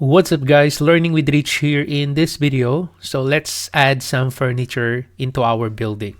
What's up guys, Learning with Rich here in this video. So let's add some furniture into our building.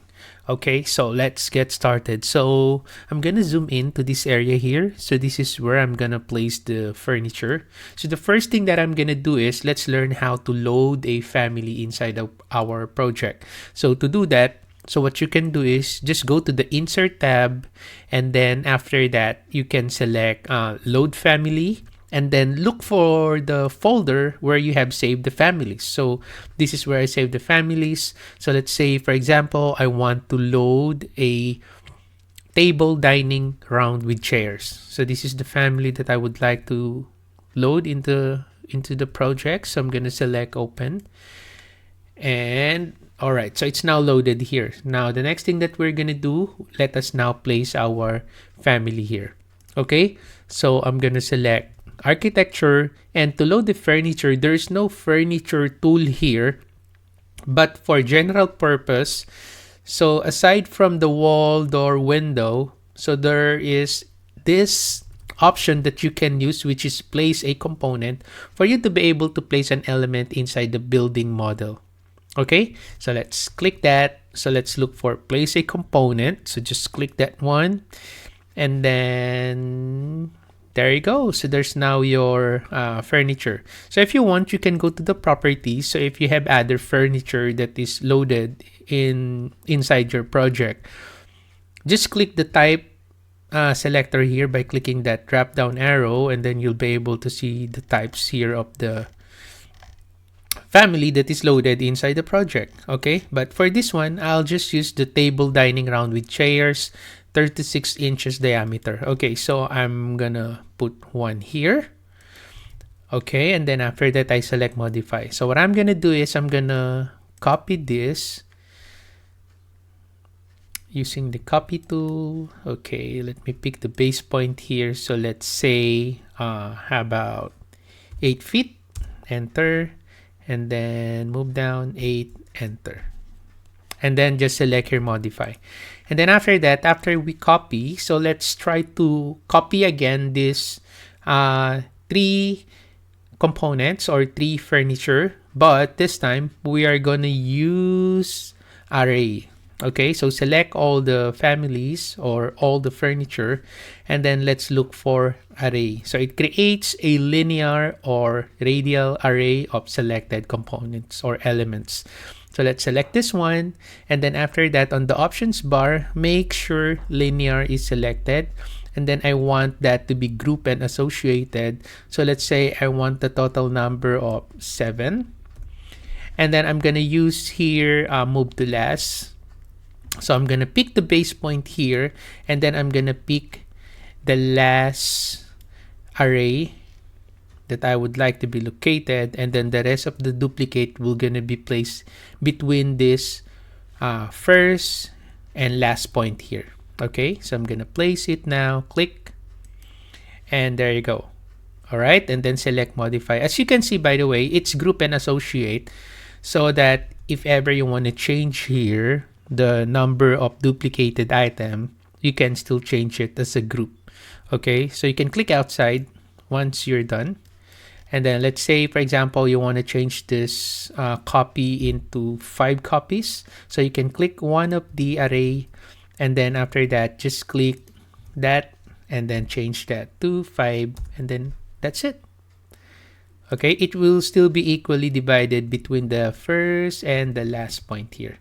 Okay, so let's get started. So I'm gonna zoom in to this area here. So this is where I'm gonna place the furniture. So the first thing that I'm gonna do is let's learn how to load a family inside of our project. So to do that, so what you can do is just go to the Insert tab, and then after that you can select Load Family, and then look for the folder where you have saved the families. So this is where I save the families. So let's say, for example, I want to load a table dining round with chairs. So this is the family that I would like to load into the project. So I'm going to select open. And all right, so it's now loaded here. Now the next thing that we're going to do, let us now place our family here. Okay, so I'm going to select architecture, and to load the furniture, there's no furniture tool here, but for general purpose, so aside from the wall, door, window, so there is this option that you can use, which is place a component, for you to be able to place an element inside the building model. Okay, so let's click that. So let's look for place a component. So just click that one, and then there you go. So there's now your furniture. So if you want, you can go to the properties. So if you have other furniture that is loaded inside your project, just click the type selector here by clicking that drop down arrow, and then you'll be able to see the types here of the family that is loaded inside the project. Okay, but for this one, I'll just use the table dining round with chairs, 36 inches diameter. Okay, so I'm gonna put one here. Okay, and then after that, I select modify. So what I'm gonna do is I'm gonna copy this using the copy tool. Okay, let me pick the base point here. So let's say how about 8 feet, enter, and then move down 8, enter, and then just select here modify. And then after that, after we copy, so let's try to copy again this 3 components or 3 furniture, but this time we are gonna use array. Okay, so select all the families or all the furniture, and then let's look for array. So it creates a linear or radial array of selected components or elements. So let's select this one, and then after that, on the options bar, make sure linear is selected, and then I want that to be group and associated. So let's say I want the total number of 7, and then I'm gonna use here move to last. So I'm gonna pick the base point here, and then I'm gonna pick the last array that I would like to be located, and then the rest of the duplicate will gonna be placed between this first and last point here. Okay, so I'm gonna place it now, click, and there you go. All right, and then select modify. As you can see, by the way, it's group and associate, so that if ever you want to change here the number of duplicated item, you can still change it as a group. Okay, so you can click outside once you're done. And then let's say, for example, you want to change this copy into 5 copies. So you can click one of the array, and then after that, just click that, and then change that to 5, and then that's it. Okay, it will still be equally divided between the first and the last point here.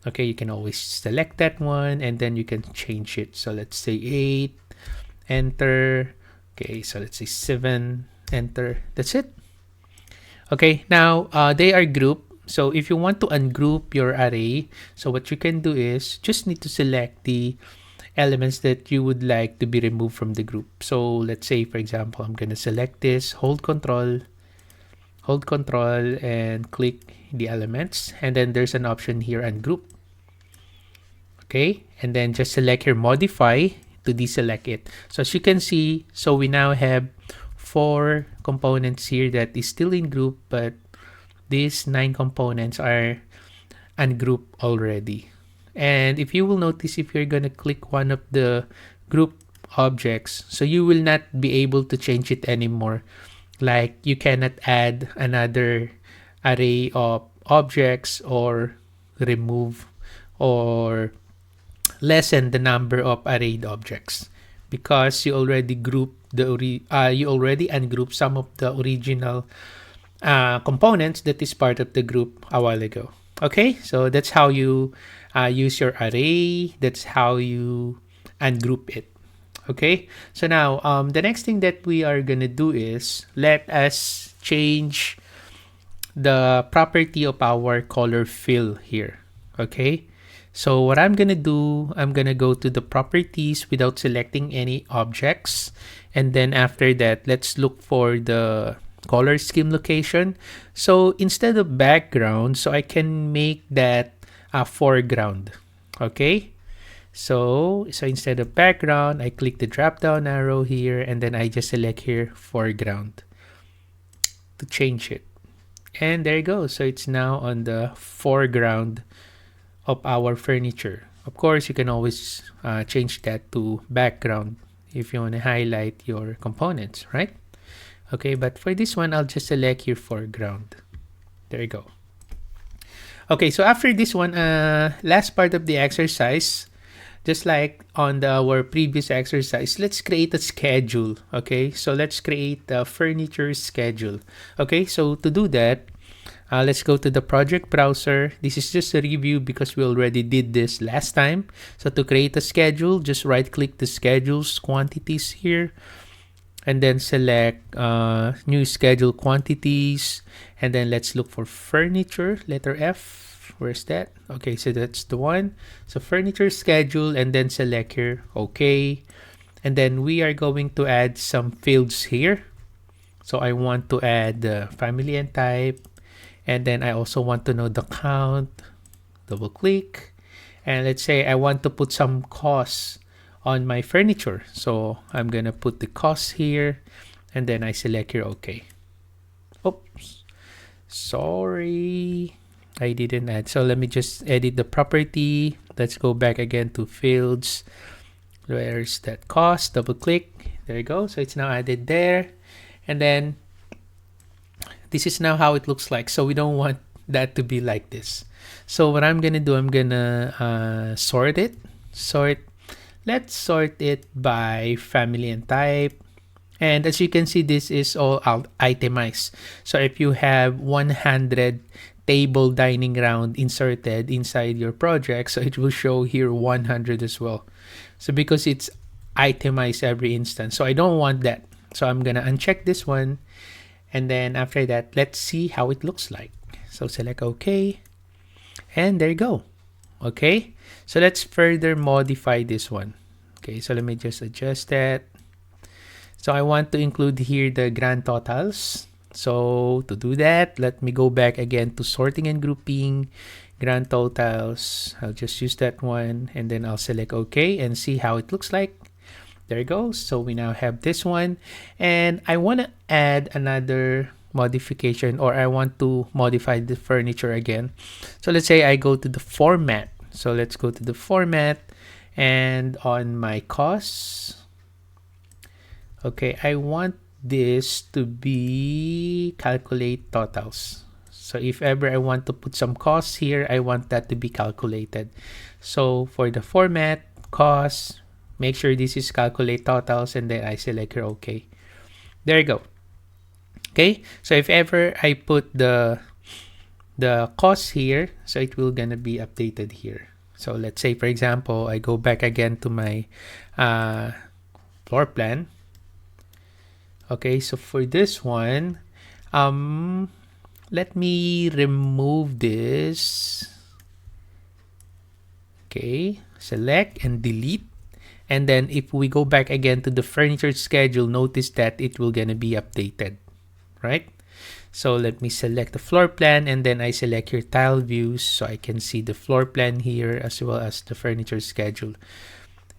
Okay, you can always select that one, and then you can change it. So let's say 8, enter. Okay, so let's say 7, enter. That's it. Okay, now they are grouped. So if you want to ungroup your array, so what you can do is just need to select the elements that you would like to be removed from the group. So let's say, for example, I'm going to select this, hold control, and click the elements, and then there's an option here, ungroup. Okay, and then just select here modify to deselect it. So as you can see, so we now have 4 components here that is still in group, but these 9 components are ungrouped already. And if you will notice, if you're gonna click one of the group objects, so you will not be able to change it anymore Like you cannot add another array of objects or remove or lessen the number of arrayed objects because you already you already ungroup some of the original components that is part of the group a while ago. Okay, so that's how you use your array. That's how you ungroup it. Okay, so now the next thing that we are gonna do is let us change the property of our color fill here. Okay, so what I'm gonna do, I'm gonna go to the properties without selecting any objects, and then after that, let's look for the color scheme location. So instead of background, so I can make that a foreground. Okay, so instead of background, I click the drop down arrow here, and then I just select here foreground to change it. And there you go. So it's now on the foreground of our furniture. Of course, you can always change that to background if you want to highlight your components, right? Okay, but for this one, I'll just select here foreground. There you go. Okay, so after this one, last part of the exercise, just like on our previous exercise, let's create a schedule. Okay, so let's create a furniture schedule. Okay, so to do that, let's go to the project browser. This is just a review because we already did this last time. So to create a schedule, just right click the schedules quantities here, and then select new schedule quantities, and then let's look for furniture, letter F. Where's that? Okay, so that's the one. So furniture schedule, and then select here okay, and then we are going to add some fields here. So I want to add the family and type, and then I also want to know the count. Double click, and let's say I want to put some costs on my furniture, so I'm gonna put the cost here, and then I select here okay. Oops, sorry, I didn't add. So let me just edit the property. Let's go back again to fields. Where's that cost? Double click. There you go. So it's now added there, and then this is now how it looks like. So we don't want that to be like this. So what I'm gonna do, I'm gonna sort it. Let's sort it by family and type. And as you can see, this is all itemized. So if you have 100 table dining round inserted inside your project, so it will show here 100 as well. So because it's itemized every instance, so I don't want that. So I'm gonna uncheck this one, and then after that, let's see how it looks like. So select okay, and there you go. Okay, so let's further modify this one. Okay, so let me just adjust that. So I want to include here the grand totals. So to do that, let me go back again to sorting and grouping, grand totals. I'll just use that one, and then I'll select OK and see how it looks like. There you go. So we now have this one, and I want to add another modification, or I want to modify the furniture again. So let's say I go to the format. So let's go to the format, and on my costs, okay, I want this to be calculate totals. So if ever I want to put some costs here, I want that to be calculated. So for the format, costs, make sure this is calculate totals, and then I select here OK. There you go. Okay, so if ever I put the costs here, so it will gonna be updated here. So let's say, for example, I go back again to my floor plan. Okay, so for this one, let me remove this. Okay, select and delete. And then if we go back again to the furniture schedule, notice that it will gonna be updated, right? So let me select the floor plan, and then I select your tile views so I can see the floor plan here as well as the furniture schedule.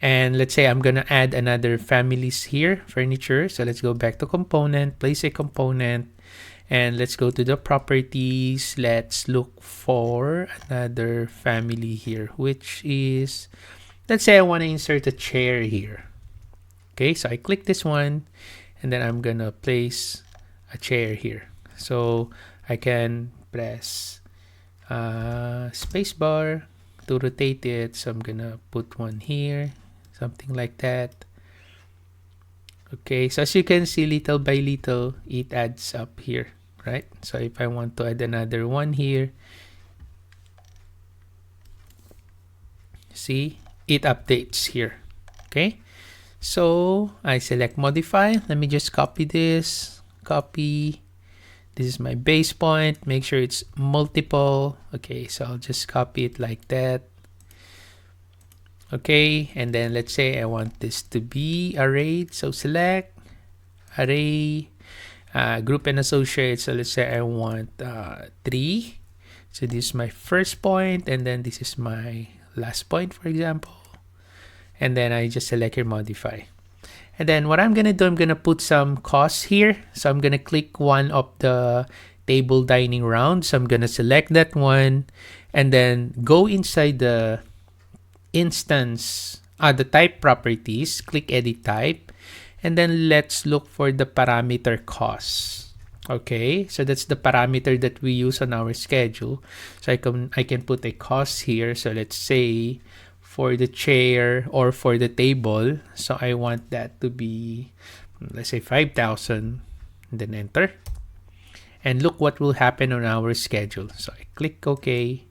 And let's say I'm gonna add another families here, furniture. So let's go back to component, place a component, and let's go to the properties. Let's look for another family here, which is, let's say I want to insert a chair here. Okay, so I click this one, and then I'm gonna place a chair here. So I can press spacebar to rotate it. So I'm gonna put one here, something like that. Okay, so as you can see, little by little, it adds up here, right? So if I want to add another one here, see, it updates here. Okay, so I select modify. Let me just copy this, copy. This is my base point. Make sure it's multiple. Okay, so I'll just copy it like that. Okay, and then let's say I want this to be arrayed. So select array, group and associate. So let's say I want 3. So this is my first point, and then this is my last point, for example. And then I just select here modify. And then what I'm gonna do, I'm gonna put some costs here. So I'm gonna click one of the table dining round. So I'm gonna select that one, and then go inside the instance, the type properties, click edit type, and then let's look for the parameter costs. Okay, so that's the parameter that we use on our schedule. So I can put a cost here. So let's say for the chair or for the table, so I want that to be, let's say 5,000, then enter, and look what will happen on our schedule. So I click OK,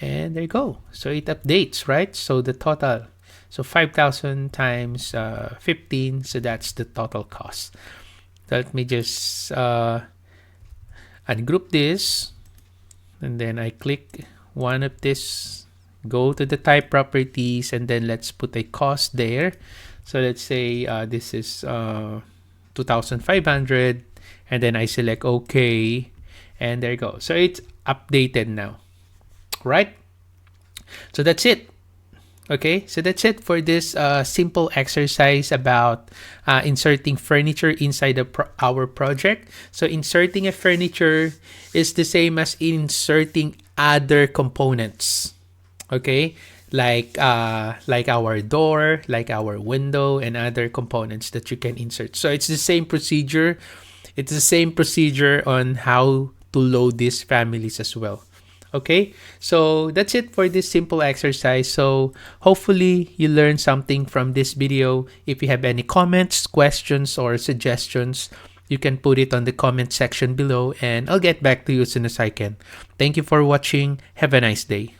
and there you go. So it updates, right? So the total, so 5,000 times 15, so that's the total cost. So let me just ungroup this, and then I click one of this, go to the type properties, and then let's put a cost there. So let's say this is 2,500, and then I select OK, and there you go. So it's updated now, right? So that's it. Okay, so that's it for this simple exercise about inserting furniture inside our project. So inserting a furniture is the same as inserting other components. Okay, like our door, like our window, and other components that you can insert. So it's the same procedure. It's the same procedure on how to load these families as well. Okay, so that's it for this simple exercise. So hopefully you learned something from this video. If you have any comments, questions, or suggestions, you can put it on the comment section below, and I'll get back to you as soon as I can. Thank you for watching. Have a nice day.